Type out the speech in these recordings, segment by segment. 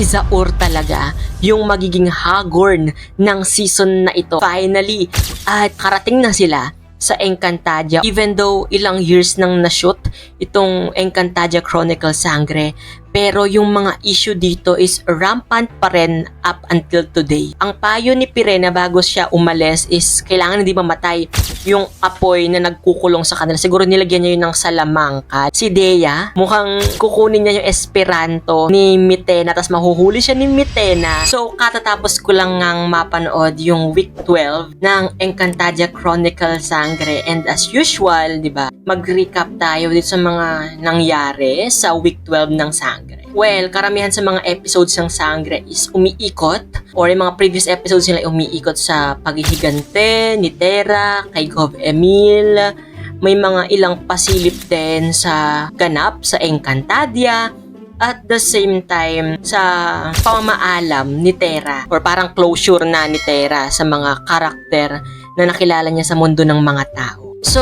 Zaur talaga yung magiging hagorn ng season na ito. Finally, at karating na sila sa Encantadia. Even though ilang years nang na-shoot itong Encantadia Chronicle Sangre, pero yung mga issue dito is rampant pa rin up until today. Ang payo ni Pirena bago siya umalis is kailangan hindi mamatay yung apoy na nagkukulong sa kanila. Siguro nilagyan niya yun ng salamangka. Si Dea, mukhang kukunin niya yung Esperanto ni Mitena, tapos mahuhuli siya ni Mitena. So, katatapos ko lang ngang mapanood yung week 12 ng Encantadia Chronicle Sangre. And as usual, di ba, mag-recap tayo dito sa mga nangyari sa week 12 ng Sangre. Well, karamihan sa mga episodes ng Sangre is umiikot, or yung mga previous episodes nila umiikot sa paghihigante ni Terra, kay Gov Emil. May mga ilang pasilip din sa ganap sa Encantadia. At the same time, sa pamamaalam ni Terra, or parang closure na ni Terra sa mga karakter na nakilala niya sa mundo ng mga tao. So,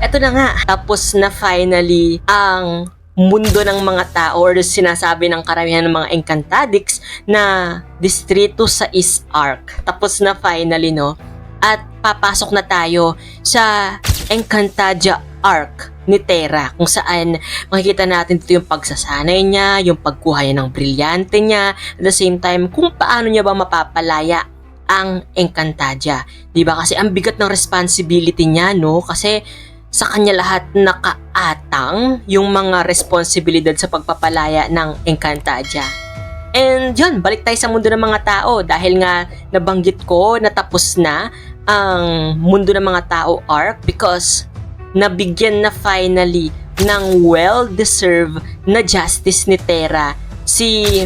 eto na nga. Tapos na finally ang mundo ng mga tao, or sinasabi ng karamihan ng mga Encantadix na distrito sa East Arc. Tapos na finally, no? At papasok na tayo sa Encantadia Arc ni Terra, kung saan makikita natin dito yung pagsasanay niya, yung pagkuha niya ng brilyante niya, at the same time, kung paano niya ba mapapalaya ang Encantadia. Diba? Kasi ang bigat ng responsibility niya, no? Kasi sa kanya lahat nakaatang yung mga responsibilidad sa pagpapalaya ng Encantadia. And yun, balik tayo sa mundo ng mga tao dahil nga nabanggit ko na tapos na ang mundo ng mga tao arc because nabigyan na finally ng well-deserved na justice ni Terra si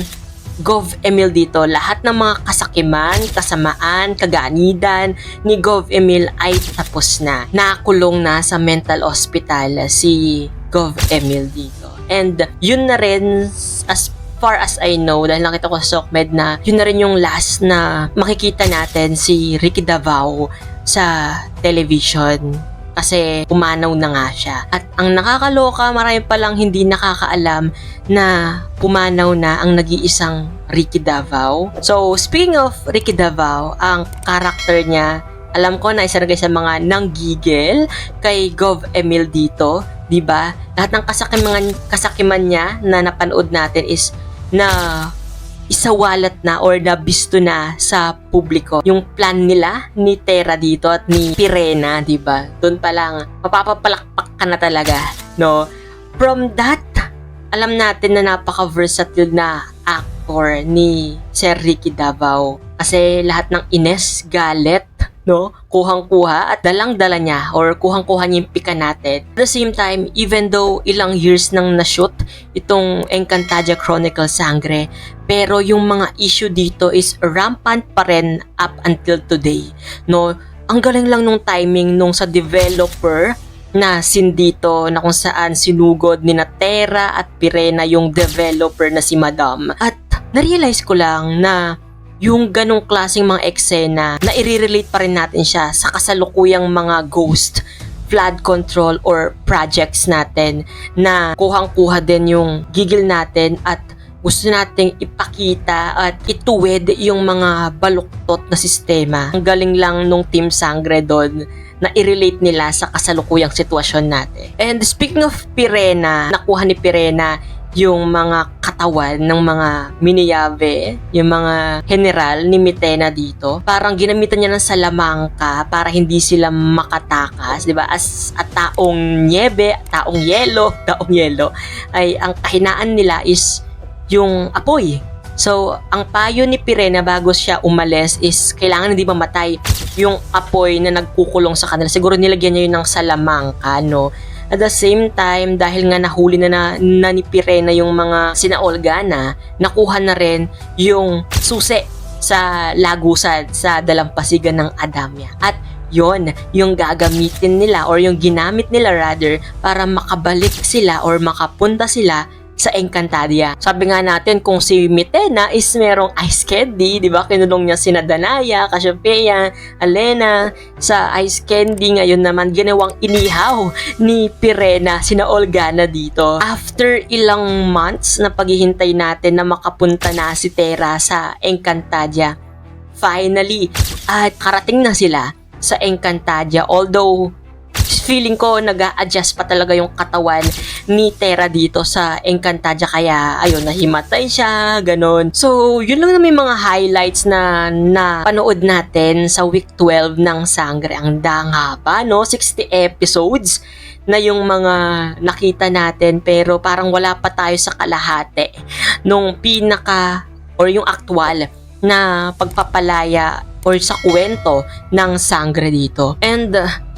Gov Emil dito. Lahat ng mga kasakiman, kasamaan, kaganidan ni Gov Emil ay tapos na. Nakulong na sa mental hospital si Gov Emil dito. And yun na rin, as far as I know, dahil nakita ko sa SOCMED na yun na rin yung last na makikita natin si Ricky Davao sa television. Kasi pumanaw na nga siya. At ang nakakaloka, marami palang hindi nakakaalam na pumanaw na ang nag-iisang Ricky Davao. So, speaking of Ricky Davao, ang karakter niya, alam ko na isa rin sa mga nanggigil kay Gov Emil dito, di ba? Lahat ng kasakiman niya na napanood natin is na isawalat na or nabisto na sa publiko yung plan nila ni Terra dito at ni Pirena, di ba? Doon pa lang mapapapalakpak ka na talaga, no? From that, alam natin na napaka-versatile na actor ni Sir Ricky Davao kasi lahat ng ines, galit, no? Kuhang-kuha at dalang-dala niya or kuhang-kuha niya yung pika natin. At the same time, even though ilang years nang na-shoot itong Encantadia Chronicle Sangre, pero yung mga issue dito is rampant pa rin up until today, no? Ang galing lang nung timing nung sa developer na scene dito na kung saan sinugod ni Terra at Pirena yung developer na si Madam. At na-realize ko lang na yung ganong klaseng mga eksena na i-relate pa rin natin siya sa kasalukuyang mga ghost flood control or projects natin na kuhang-kuha din yung gigil natin at gusto nating ipakita at ituwid yung mga baluktot na sistema. Ang galing lang nung Team Sangre doon na i-relate nila sa kasalukuyang sitwasyon natin. And speaking of Pirena, nakuha ni Pirena yung mga katawan ng mga Miniyave, yung mga general ni Mitena dito. Parang ginamitan niya ng salamangka para hindi sila makatakas, di ba? As at taong niebe, taong yelo, ay ang kahinaan nila is yung apoy. So, ang payo ni Pirena bago siya umalis is kailangan hindi mamatay yung apoy na nagkukulong sa kanila. Siguro nilagyan niya yun ng salamangka, no? At the same time, dahil nga nahuli na ni Pirena yung mga sinaolga na, nakuha na rin yung susi sa lagusan sa dalampasigan ng Adamya. At yon yung gagamitin nila or yung ginamit nila rather para makabalik sila or makapunta sila sa Encantadia. Sabi nga natin kung si Mitena is merong ice candy, di ba? Kinulong niya sina Danaya, Cassiopeia, Alena sa ice candy. Ngayon naman ginawang inihaw ni Pirena, sina Olga na dito. After ilang months na paghihintay natin na makapunta na si Terra sa Encantadia, finally, at karating na sila sa Encantadia. Although feeling ko nag-a-adjust pa talaga yung katawan ni Terra dito sa Encantadia, kaya ayun, nahimatay siya, ganon. So, yun lang na may mga highlights na panood natin sa week 12 ng Sangre. Ang danga pa, no? 60 episodes na yung mga nakita natin, pero parang wala pa tayo sa kalahati nung pinaka or yung actual na pagpapalaya or sa kwento ng Sangre dito. And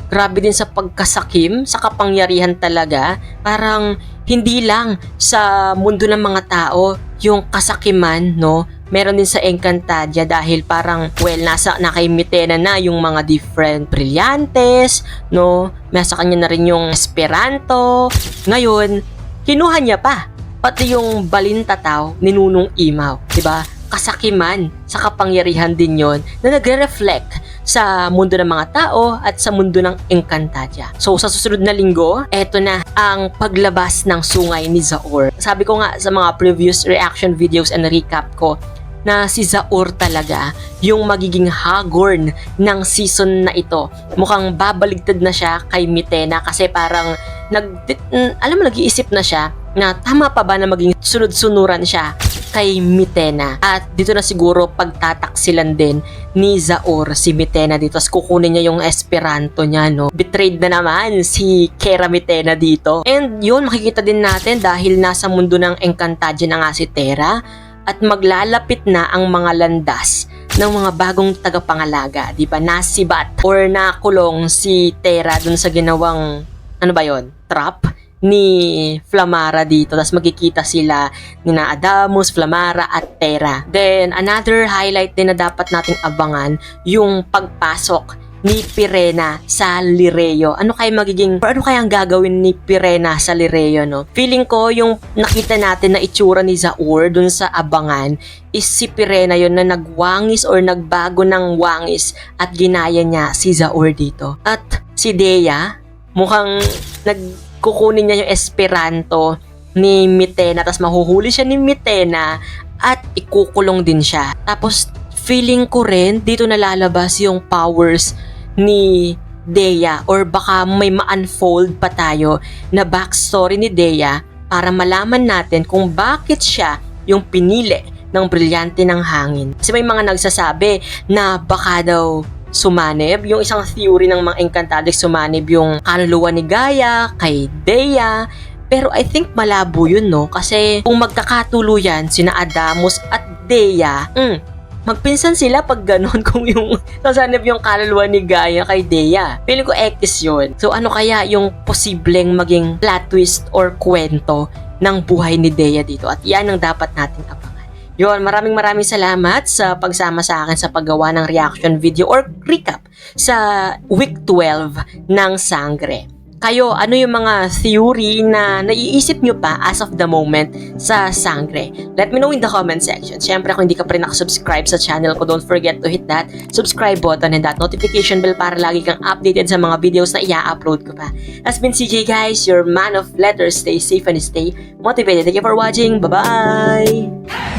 grabe din sa pagkasakim, sa kapangyarihan talaga. Parang hindi lang sa mundo ng mga tao yung kasakiman, no? Meron din sa Encantadia dahil parang, well, nasa na kay Mitena na yung mga different brillantes, no? Nasa kanya na rin yung Esperanto. Ngayon, kinuha niya pa pati yung balintataw ni Nunong Imaw, diba? Kasakiman sa kapangyarihan din yon na nagre-reflect sa mundo ng mga tao at sa mundo ng Encantadia. So sa susunod na linggo, eto na ang paglabas ng sungay ni Zaur. Sabi ko nga sa mga previous reaction videos and recap ko na si Zaur talaga yung magiging hagorn ng season na ito. Mukhang babaligtad na siya kay Mitena kasi parang nag-iisip na siya na tama pa ba na maging sunod-sunuran siya kay Mitena. At dito na siguro pagtataksilan din ni Zaur si Mitena dito. Tapos kukunin niya yung Esperanto niya, no? Betrayed na naman si Kera Mitena dito. And yun, makikita din natin dahil nasa mundo ng Encantadia na nga si Terra at maglalapit na ang mga landas ng mga bagong tagapangalaga, di ba? Nasibat or nakulong si Terra dun sa ginawang, ano ba yon? Trap ni Flamara dito. Tapos magkikita sila ni na Adamus, Flamara at Terra. Then another highlight din na dapat nating abangan yung pagpasok ni Pirena sa Lireo. Ano kayang gagawin ni Pirena sa Lireo, no? Feeling ko yung nakita natin na itsura ni Zaur dun sa abangan is si Pirena yon na nagwangis or nagbago ng wangis at ginaya niya si Zaur dito. At si Dea mukhang kukunin niya yung Esperanto ni Mitena, tapos mahuhuli siya ni Mitena at ikukulong din siya. Tapos feeling ko rin dito nalalabas yung powers ni Dea or baka may ma-unfold pa tayo na backstory ni Dea para malaman natin kung bakit siya yung pinili ng brilyante ng hangin. Kasi may mga nagsasabi na baka daw sumanib, yung isang theory ng mga Encantadia, sumanib yung kaluluwa ni Gaia kay Dea. Pero I think malabo yun, no? Kasi kung magkakatuluyan sina Adamus at Dea, magpinsan sila pag ganon kung yung sasanib yung kaluluwa ni Gaia kay Dea. Feeling ko X yun. So ano kaya yung posibleng maging plot twist or kwento ng buhay ni Dea dito? At yan ang dapat nating abangan. Yun, maraming salamat sa pagsama sa akin sa paggawa ng reaction video or recap sa week 12 ng Sangre. Kayo, ano yung mga theory na naiisip nyo pa as of the moment sa Sangre? Let me know in the comment section. Siyempre, kung hindi ka pa rin nakasubscribe sa channel ko, don't forget to hit that subscribe button and that notification bell para lagi kang updated sa mga videos na i-upload ko pa. That's been CJ, guys, your man of letters. Stay safe and stay motivated. Thank you for watching. Bye-bye!